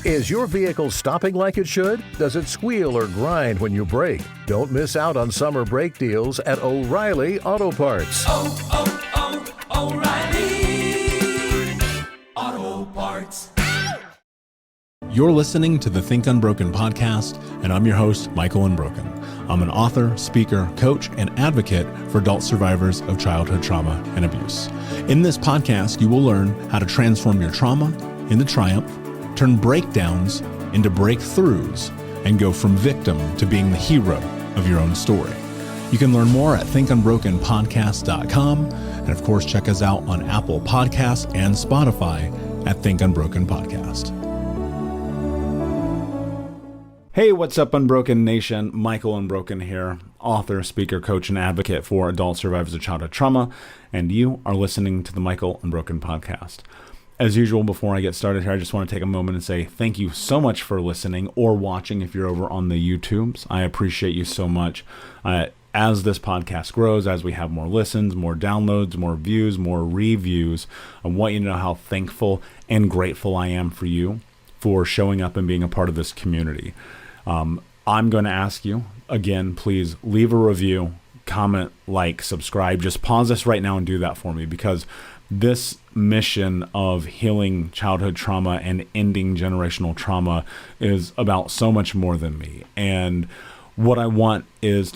Is your vehicle stopping like it should? Does it squeal or grind when you brake? Don't miss out on summer brake deals at O'Reilly Auto Parts. O'Reilly Auto Parts. You're listening to the Think Unbroken podcast, and I'm your host, Michael Unbroken. I'm an author, speaker, coach, and advocate for adult survivors of childhood trauma and abuse. In this podcast, you will learn how to transform your trauma into triumph, turn breakdowns into breakthroughs, and go from victim to being the hero of your own story. You can learn more at thinkunbrokenpodcast.com, and of course, check us out on Apple Podcasts and Spotify at Think Unbroken Podcast. Hey, what's up, Unbroken Nation? Michael Unbroken here, author, speaker, coach, and advocate for adult survivors of childhood trauma, and you are listening to the Michael Unbroken Podcast. As usual, before I get started here, I just want to take a moment and say thank you so much for listening or watching if you're over on the YouTubes. I appreciate you so much. As this podcast grows, as we have more listens, more downloads, more views, more reviews, I want you to know how thankful and grateful I am for you for showing up and being a part of this community. I'm going to ask you, again, please leave a review, comment, like, subscribe. Just pause this right now and do that for me, because this mission of healing childhood trauma and ending generational trauma is about so much more than me. And what I want is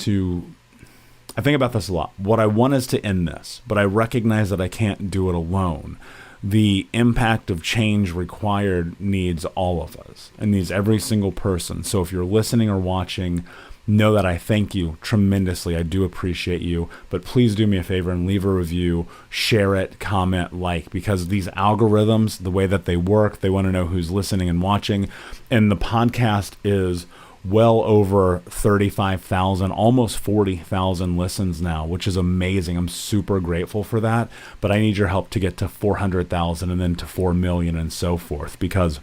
I think about this a lot. What I want is to end this, but I recognize that I can't do it alone. The impact of change required needs all of us and needs every single person. So if you're listening or watching, know that I thank you tremendously. I do appreciate you, but please do me a favor and leave a review, share it, comment, like, because these algorithms, the way that they work, they want to know who's listening and watching. And the podcast is well over 35,000, almost 40,000 listens now, which is amazing. I'm super grateful for that, but I need your help to get to 400,000 and then to 4 million and so forth, because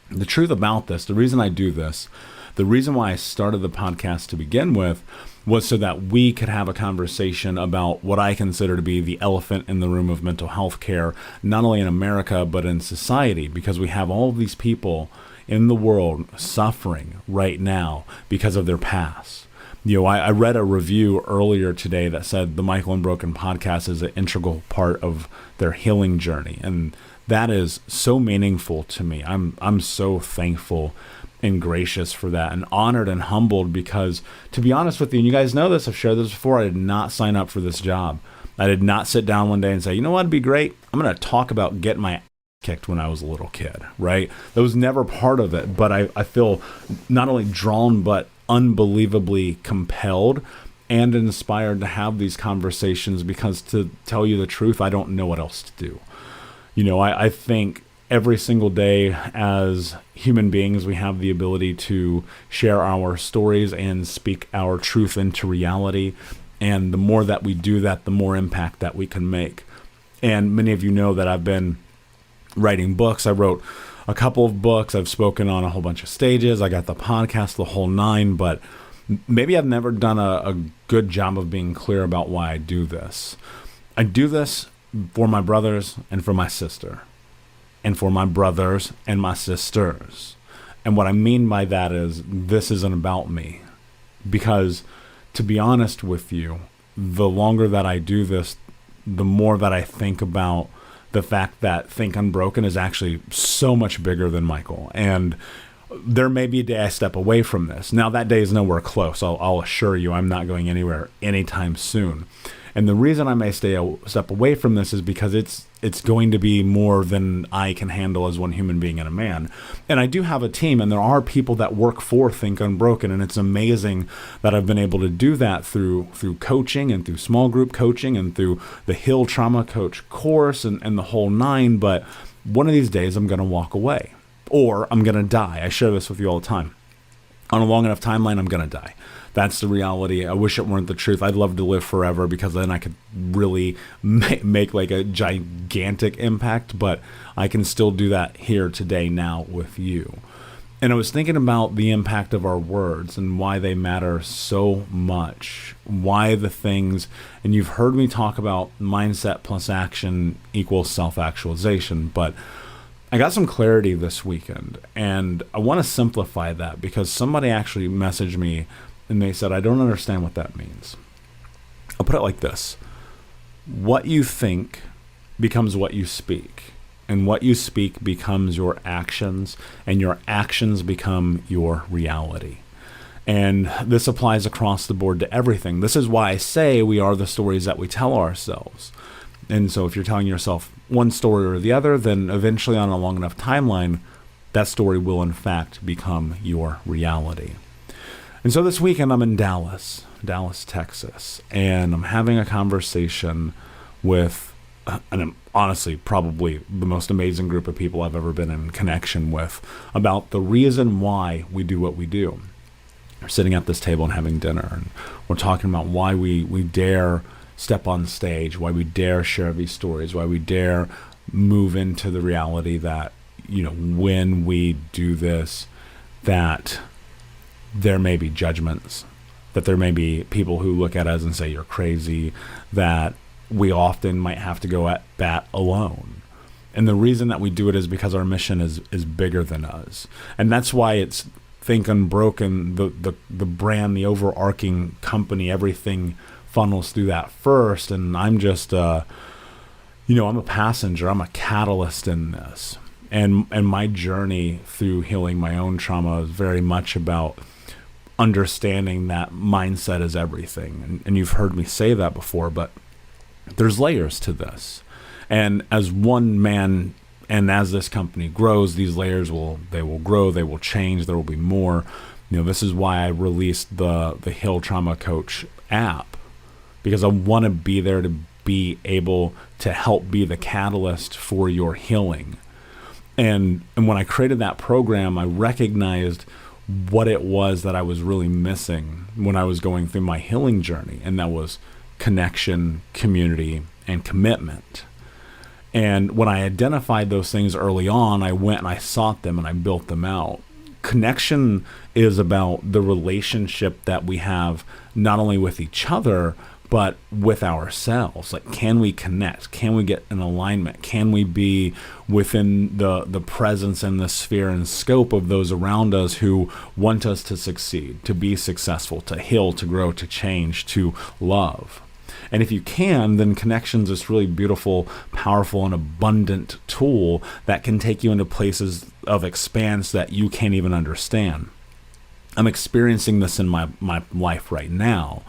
the truth about this, the reason I do this, the reason why I started the podcast to begin with was so that we could have a conversation about what I consider to be the elephant in the room of mental health care, not only in America, but in society, because we have all of these people in the world suffering right now because of their past. You know, I read a review earlier today that said the Michael Unbroken podcast is an integral part of their healing journey. And that is so meaningful to me. I'm so thankful and gracious for that, and honored and humbled, because to be honest with you, and you guys know this, I've shared this before, I did not sign up for this job. I did not sit down one day and say, you know what would be great? I'm going to talk about getting my ass kicked when I was a little kid, right? That was never part of it, but I feel not only drawn, but unbelievably compelled and inspired to have these conversations, because to tell you the truth, I don't know what else to do. You know, I think every single day as human beings, we have the ability to share our stories and speak our truth into reality. And the more that we do that, the more impact that we can make. And many of you know that I've been writing books. I wrote a couple of books. I've spoken on a whole bunch of stages. I got the podcast, the whole nine, but maybe I've never done a good job of being clear about why I do this. I do this for my brothers and for my sister, and for my brothers and my sisters. And what I mean by that is this isn't about me, because to be honest with you, the longer that I do this, the more that I think about the fact that Think Unbroken is actually so much bigger than Michael. And there may be a day I step away from this. Now, that day is nowhere close. I'll assure you I'm not going anywhere anytime soon. And the reason I may step away from this is because it's going to be more than I can handle as one human being and a man. And I do have a team, and there are people that work for Think Unbroken, and it's amazing that I've been able to do that through coaching and through small group coaching and through the Heal Trauma Coach course and the whole nine. But one of these days I'm going to walk away, or I'm going to die. I share this with you all the time. On a long enough timeline, I'm going to die. That's the reality. I wish it weren't the truth. I'd love to live forever, because then I could really make like a gigantic impact, but I can still do that here today now with you. And I was thinking about the impact of our words and why they matter so much, why the things, and you've heard me talk about mindset plus action equals self-actualization, but I got some clarity this weekend, and I want to simplify that because somebody actually messaged me and they said, I don't understand what that means. I'll put it like this. What you think becomes what you speak, and what you speak becomes your actions, and your actions become your reality. And this applies across the board to everything. This is why I say we are the stories that we tell ourselves. And so if you're telling yourself one story or the other, then eventually on a long enough timeline, that story will in fact become your reality. And so this weekend I'm in Dallas, Texas, and I'm having a conversation with, and honestly, probably the most amazing group of people I've ever been in connection with about the reason why we do what we do. We're sitting at this table and having dinner, and we're talking about why we dare step on stage, why we dare share these stories, why we dare move into the reality that, when we do this, that there may be judgments, that there may be people who look at us and say, you're crazy, that we often might have to go at bat alone. And the reason that we do it is because our mission is bigger than us. And that's why it's Think Unbroken, the brand, the overarching company, everything funnels through that first, and I'm just I'm a passenger, I'm a catalyst in this, and my journey through healing my own trauma is very much about understanding that mindset is everything, and you've heard me say that before, but there's layers to this, and as one man and as this company grows, these layers will grow, they will change, there will be more. This is why I released the Heal Trauma Coach app, because I want to be there to be able to help be the catalyst for your healing. And when I created that program, I recognized what it was that I was really missing when I was going through my healing journey, and that was connection, community, and commitment. And when I identified those things early on, I went and I sought them and I built them out. Connection is about the relationship that we have not only with each other, but with ourselves. Like, can we connect? Can we get an alignment? Can we be within the presence and the sphere and scope of those around us who want us to succeed, to be successful, to heal, to grow, to change, to love? And if you can, then connection's this really beautiful, powerful, and abundant tool that can take you into places of expanse that you can't even understand. I'm experiencing this in my life right now.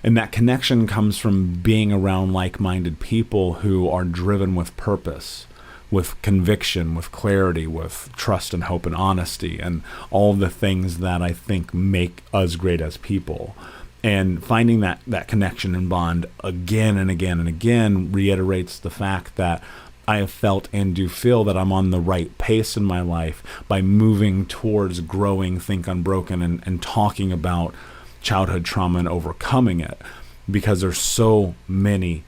And that connection comes from being around like-minded people who are driven with purpose, with conviction, with clarity, with trust and hope and honesty, and all the things that I think make us great as people. And finding that connection and bond again and again and again reiterates the fact that I have felt and do feel that I'm on the right pace in my life by moving towards growing Think Unbroken and talking about childhood trauma and overcoming it, because there's so many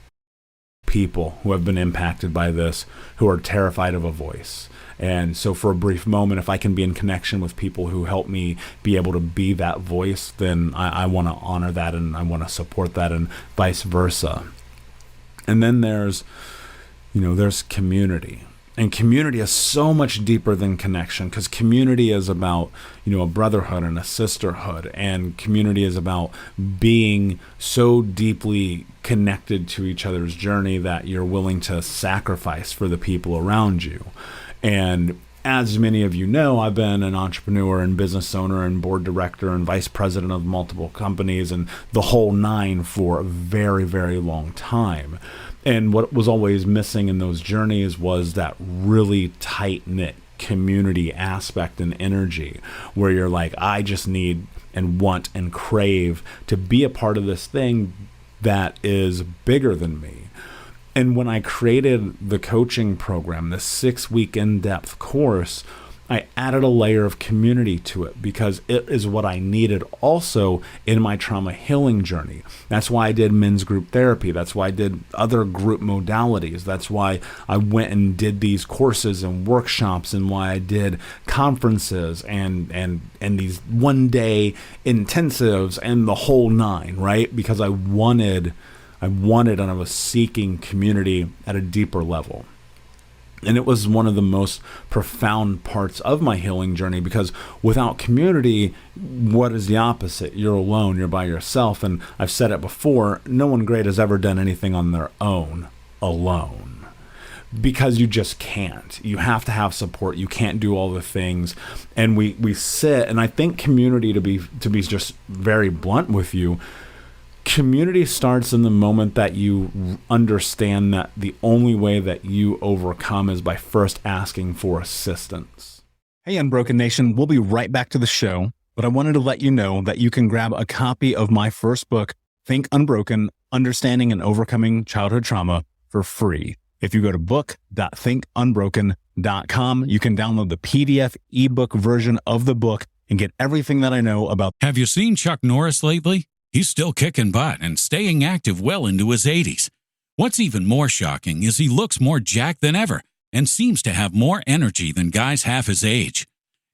people who have been impacted by this who are terrified of a voice. And so for a brief moment, if I can be in connection with people who help me be able to be that voice, then I want to honor that and I want to support that, and vice versa. And then there's community. And community is so much deeper than connection, because community is about, a brotherhood and a sisterhood. And community is about being so deeply connected to each other's journey that you're willing to sacrifice for the people around you. And as many of you know, I've been an entrepreneur and business owner and board director and vice president of multiple companies and the whole nine for a very, very long time. And what was always missing in those journeys was that really tight-knit community aspect and energy, where you're like, I just need and want and crave to be a part of this thing that is bigger than me. And when I created the coaching program, this 6-week in-depth course, I added a layer of community to it because it is what I needed also in my trauma healing journey. That's why I did men's group therapy. That's why I did other group modalities. That's why I went and did these courses and workshops, and why I did conferences and these one-day intensives and the whole nine, right? Because I wanted and I was seeking community at a deeper level. And it was one of the most profound parts of my healing journey, because without community, what is the opposite? You're alone, you're by yourself. And I've said it before, no one great has ever done anything on their own, alone. Because you just can't. You have to have support. You can't do all the things. And we sit, and I think community, to be just very blunt with you, community starts in the moment that you understand that the only way that you overcome is by first asking for assistance. Hey, Unbroken Nation, we'll be right back to the show, but I wanted to let you know that you can grab a copy of my first book, Think Unbroken, Understanding and Overcoming Childhood Trauma, for free. If you go to book.thinkunbroken.com, you can download the PDF ebook version of the book and get everything that I know about. Have you seen Chuck Norris lately? He's still kicking butt and staying active well into his 80s. What's even more shocking is he looks more jacked than ever and seems to have more energy than guys half his age.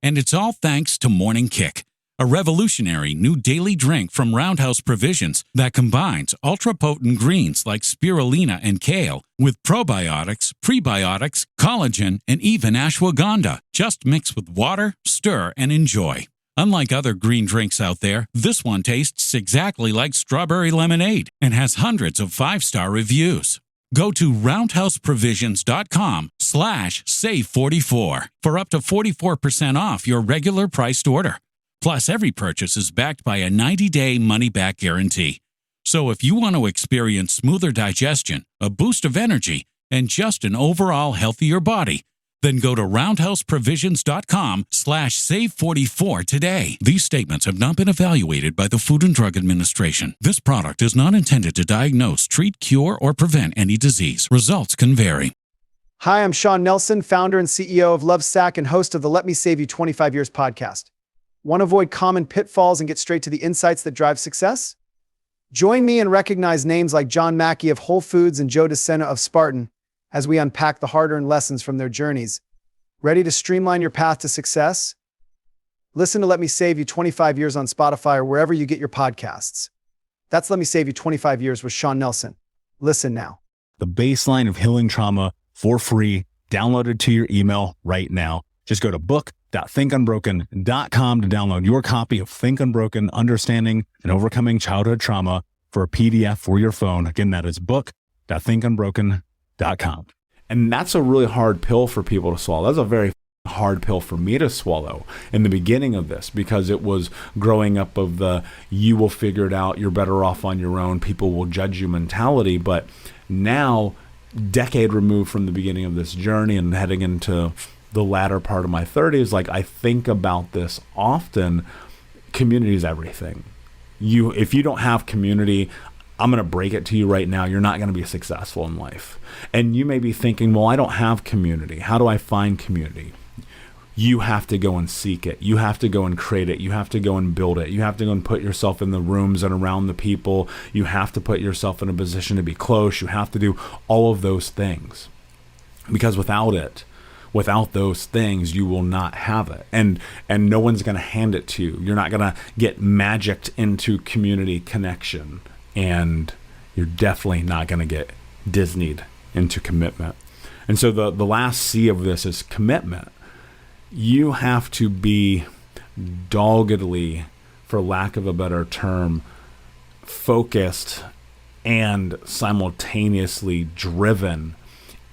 And it's all thanks to Morning Kick, a revolutionary new daily drink from Roundhouse Provisions that combines ultra-potent greens like spirulina and kale with probiotics, prebiotics, collagen, and even ashwagandha. Just mix with water, stir, and enjoy. Unlike other green drinks out there, this one tastes exactly like strawberry lemonade and has hundreds of 5-star reviews. Go to roundhouseprovisions.com/save44 for up to 44% off your regular priced order. Plus, every purchase is backed by a 90-day money-back guarantee. So if you want to experience smoother digestion, a boost of energy, and just an overall healthier body, then go to roundhouseprovisions.com/save44 today. These statements have not been evaluated by the Food and Drug Administration. This product is not intended to diagnose, treat, cure, or prevent any disease. Results can vary. Hi, I'm Sean Nelson, founder and CEO of Lovesac and host of the Let Me Save You 25 Years podcast. Want to avoid common pitfalls and get straight to the insights that drive success? Join me and recognize names like John Mackey of Whole Foods and Joe DeSena of Spartan as we unpack the hard-earned lessons from their journeys. Ready to streamline your path to success? Listen to Let Me Save You 25 Years on Spotify or wherever you get your podcasts. That's Let Me Save You 25 Years with Sean Nelson. Listen now. The baseline of healing trauma for free, downloaded to your email right now. Just go to book.thinkunbroken.com to download your copy of Think Unbroken, Understanding and Overcoming Childhood Trauma for a PDF for your phone. Again, that is book.thinkunbroken.com. And that's a really hard pill for people to swallow. That's a very hard pill for me to swallow in the beginning of this, because it was growing up of the you will figure it out, you're better off on your own, people will judge you mentality. But now, decade removed from the beginning of this journey and heading into the latter part of my 30s, like I think about this often. Community is everything. If you don't have community, I'm going to break it to you right now, you're not going to be successful in life. And you may be thinking, well, I don't have community. How do I find community? You have to go and seek it. You have to go and create it. You have to go and build it. You have to go and put yourself in the rooms and around the people. You have to put yourself in a position to be close. You have to do all of those things. Because without those things, you will not have it. And no one's going to hand it to you. You're not going to get magicked into community connection. And you're definitely not going to get Disneyed into commitment. And so the last C of this is commitment. You have to be doggedly, for lack of a better term, focused and simultaneously driven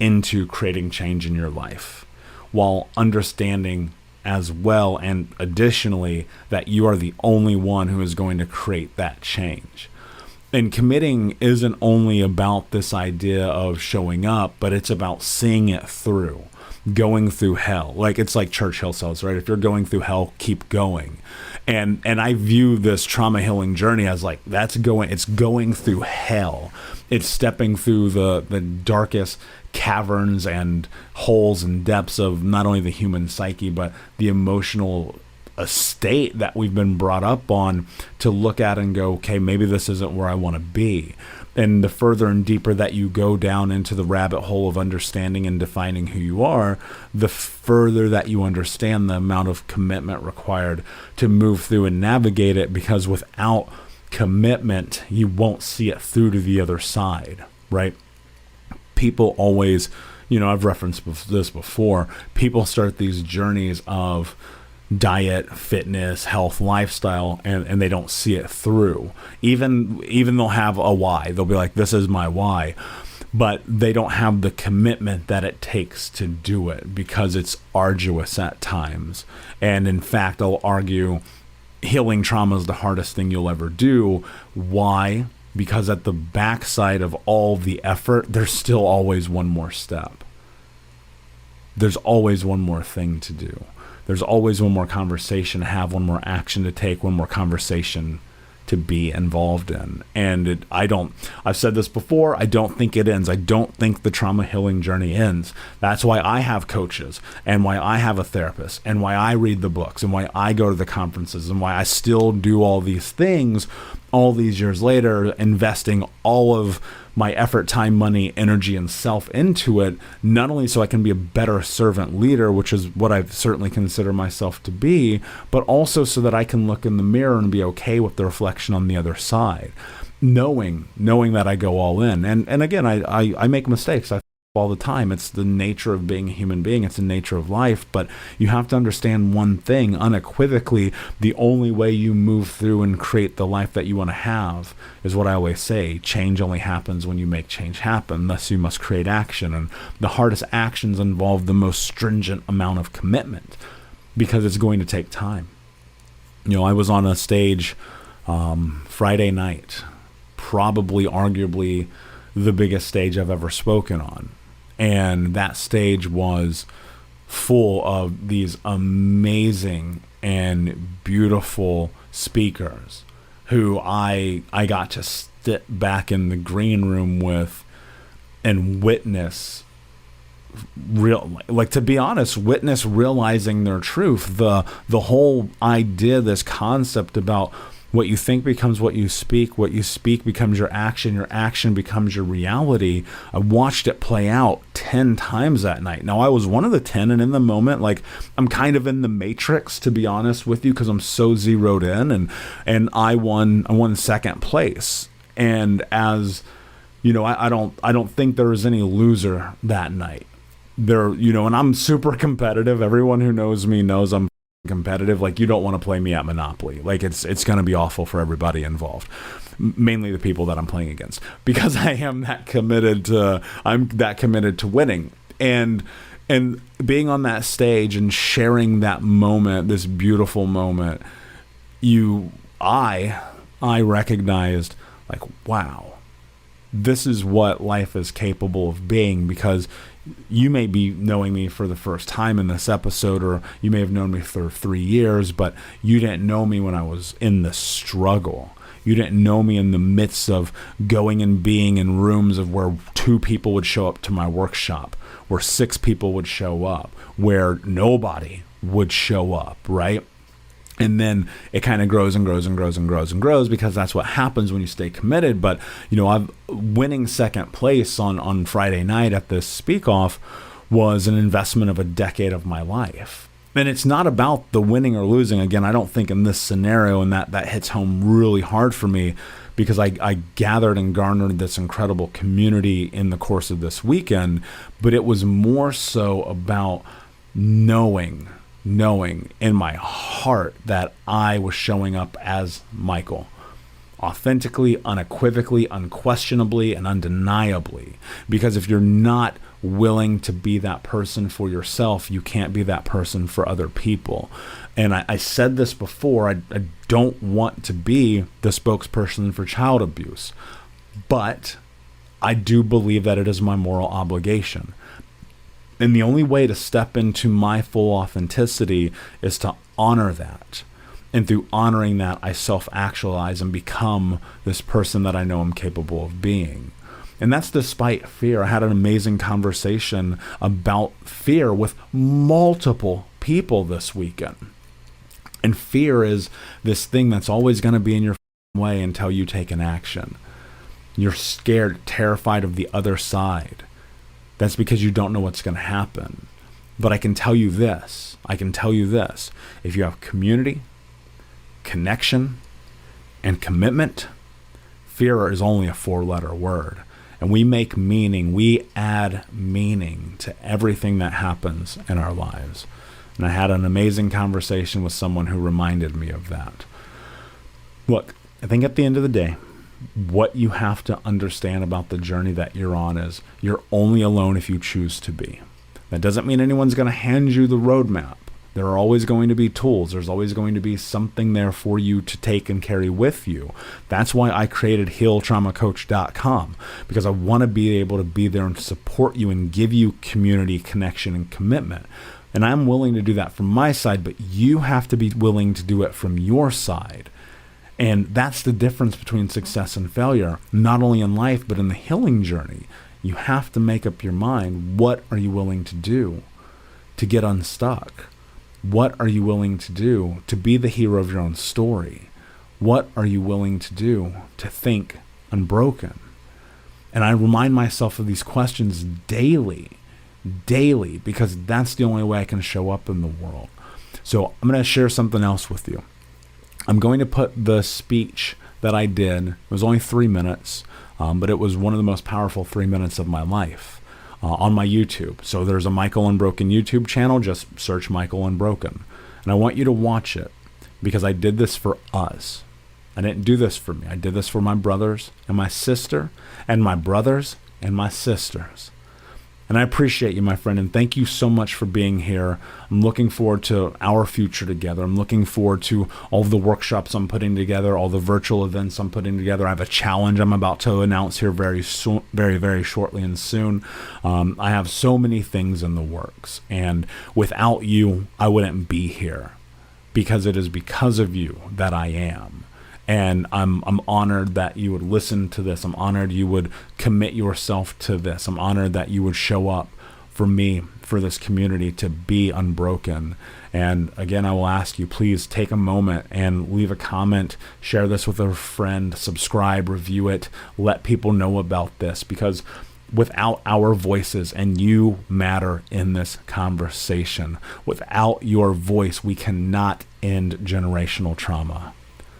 into creating change in your life, while understanding as well and additionally that you are the only one who is going to create that change. And committing isn't only about this idea of showing up, but it's about seeing it through, going through hell. Like, it's like Churchill says, right? If you're going through hell, keep going. And I view this trauma healing journey as like, it's going through hell. It's stepping through the darkest caverns and holes and depths of not only the human psyche, but the emotional a state that we've been brought up on to look at and go, okay, maybe this isn't where I want to be. And the further and deeper that you go down into the rabbit hole of understanding and defining who you are, the further that you understand the amount of commitment required to move through and navigate it, because without commitment, you won't see it through to the other side, right? People always, I've referenced this before. People start these journeys of diet, fitness, health, lifestyle, and they don't see it through. Even they'll have a why. They'll be like, this is my why. But they don't have the commitment that it takes to do it because it's arduous at times. And in fact, I'll argue healing trauma is the hardest thing you'll ever do. Why? Because at the backside of all the effort, there's still always one more step. There's always one more thing to do. There's always one more conversation to have, one more action to take, one more conversation to be involved in. And I've said this before, I don't think it ends. I don't think the trauma healing journey ends. That's why I have coaches and why I have a therapist and why I read the books and why I go to the conferences and why I still do all these things all these years later, investing all of my effort, time, money, energy, and self into it, not only so I can be a better servant leader, which is what I certainly consider myself to be, but also so that I can look in the mirror and be okay with the reflection on the other side, knowing that I go all in. And again, I make mistakes. I all the time. It's the nature of being a human being. It's the nature of life. But you have to understand one thing unequivocally: the only way you move through and create the life that you want to have is what I always say: change only happens when you make change happen. Thus, you must create action. And the hardest actions involve the most stringent amount of commitment because it's going to take time. I was on a stage Friday night, probably arguably the biggest stage I've ever spoken on. And that stage was full of these amazing and beautiful speakers who I got to sit back in the green room with and witness to be honest, witness realizing their truth. The whole idea, this concept about what you think becomes what you speak becomes your action becomes your reality. I watched it play out 10 times that night. Now, I was one of the 10, and in the moment, I'm kind of in the matrix, to be honest with you, because I'm so zeroed in, and I won second place. And as I don't think there was any loser that night. And I'm super competitive. Everyone who knows me knows I'm competitive. You don't want to play me at Monopoly. It's going to be awful for everybody involved, mainly the people that I'm playing against, because I'm that committed to winning. And being on that stage and sharing that moment, this beautiful moment, I recognized, wow, this is what life is capable of being. Because you may be knowing me for the first time in this episode, or you may have known me for 3 years, but you didn't know me when I was in the struggle. You didn't know me in the midst of going and being in rooms of where 2 people would show up to my workshop, where 6 people would show up, where nobody would show up, right? And then it kind of grows and grows and grows and grows and grows, because that's what happens when you stay committed. But, I'm winning second place on Friday night at this speak off was an investment of a decade of my life. And it's not about the winning or losing. Again, I don't think in this scenario, and that hits home really hard for me, because I gathered and garnered this incredible community in the course of this weekend. But it was more so about knowing in my heart that I was showing up as Michael, authentically, unequivocally, unquestionably, and undeniably. Because if you're not willing to be that person for yourself, you can't be that person for other people. And I said this before, I don't want to be the spokesperson for child abuse, but I do believe that it is my moral obligation. And the only way to step into my full authenticity is to honor that. And through honoring that, I self-actualize and become this person that I know I'm capable of being. And that's despite fear. I had an amazing conversation about fear with multiple people this weekend. And fear is this thing that's always going to be in your way until you take an action. You're scared, terrified of the other side. That's because you don't know what's going to happen. But I can tell you this. If you have community, connection, and commitment, fear is only a 4-letter word. And we make meaning, we add meaning to everything that happens in our lives. And I had an amazing conversation with someone who reminded me of that. Look, I think at the end of the day, what you have to understand about the journey that you're on is you're only alone if you choose to be. That doesn't mean anyone's going to hand you the roadmap. There are always going to be tools. There's always going to be something there for you to take and carry with you. That's why I created healtraumacoach.com, because I want to be able to be there and support you and give you community, connection, and commitment. And I'm willing to do that from my side, but you have to be willing to do it from your side. And that's the difference between success and failure, not only in life, but in the healing journey. You have to make up your mind. What are you willing to do to get unstuck? What are you willing to do to be the hero of your own story? What are you willing to do to think unbroken? And I remind myself of these questions daily, because that's the only way I can show up in the world. So I'm going to share something else with you. I'm going to put the speech that I did, it was only 3 minutes, but it was one of the most powerful 3 minutes of my life. On my YouTube. So there's a Michael Unbroken YouTube channel. Just search Michael Unbroken. And I want you to watch it because I did this for us. I didn't do this for me. I did this for my brothers and my sister and my brothers and my sisters. And I appreciate you, my friend, and thank you so much for being here. I'm looking forward to our future together. I'm looking forward to all of the workshops I'm putting together, all the virtual events I'm putting together. I have a challenge I'm about to announce here very shortly and soon. I have so many things in the works, and without you, I wouldn't be here, because it is because of you that I am. And I'm honored that you would listen to this. I'm honored you would commit yourself to this. I'm honored that you would show up for me, for this community, to be unbroken. And again, I will ask you, please take a moment and leave a comment, share this with a friend, subscribe, review it, let people know about this, because without our voices, and you matter in this conversation, without your voice, we cannot end generational trauma.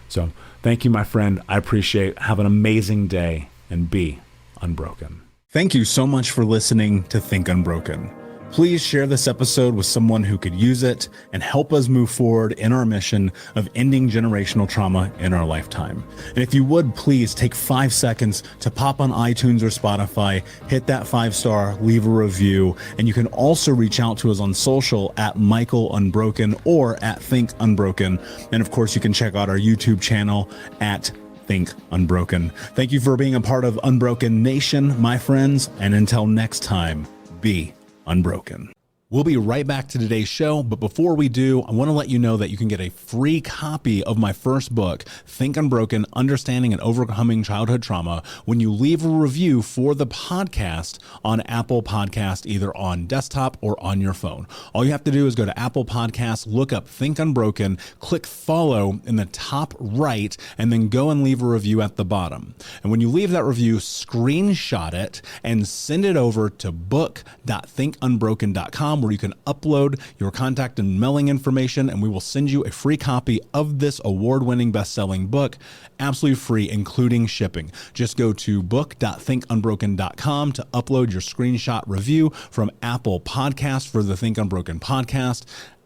So thank you, my friend. I appreciate it. Have an amazing day and be unbroken. Thank you so much for listening to Think Unbroken. Please share this episode with someone who could use it and help us move forward in our mission of ending generational trauma in our lifetime. And if you would, please take 5 seconds to pop on iTunes or Spotify, hit that 5-star, leave a review, and you can also reach out to us on social at Michael Unbroken or at Think Unbroken. And of course, you can check out our YouTube channel at Think Unbroken. Thank you for being a part of Unbroken Nation, my friends, and until next time, be unbroken. We'll be right back to today's show, but before we do, I want to let you know that you can get a free copy of my first book, Think Unbroken, Understanding and Overcoming Childhood Trauma, when you leave a review for the podcast on Apple Podcast, either on desktop or on your phone. All you have to do is go to Apple Podcasts, look up Think Unbroken, click follow in the top right, and then go and leave a review at the bottom. And when you leave that review, screenshot it and send it over to book.thinkunbroken.com, where you can upload your contact and mailing information, and we will send you a free copy of this award-winning best-selling book, absolutely free, including shipping. Just go to book.thinkunbroken.com to upload your screenshot review from Apple Podcasts for the Think Unbroken podcast.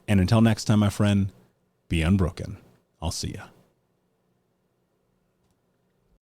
And until next time, my friend, be unbroken. I'll see ya.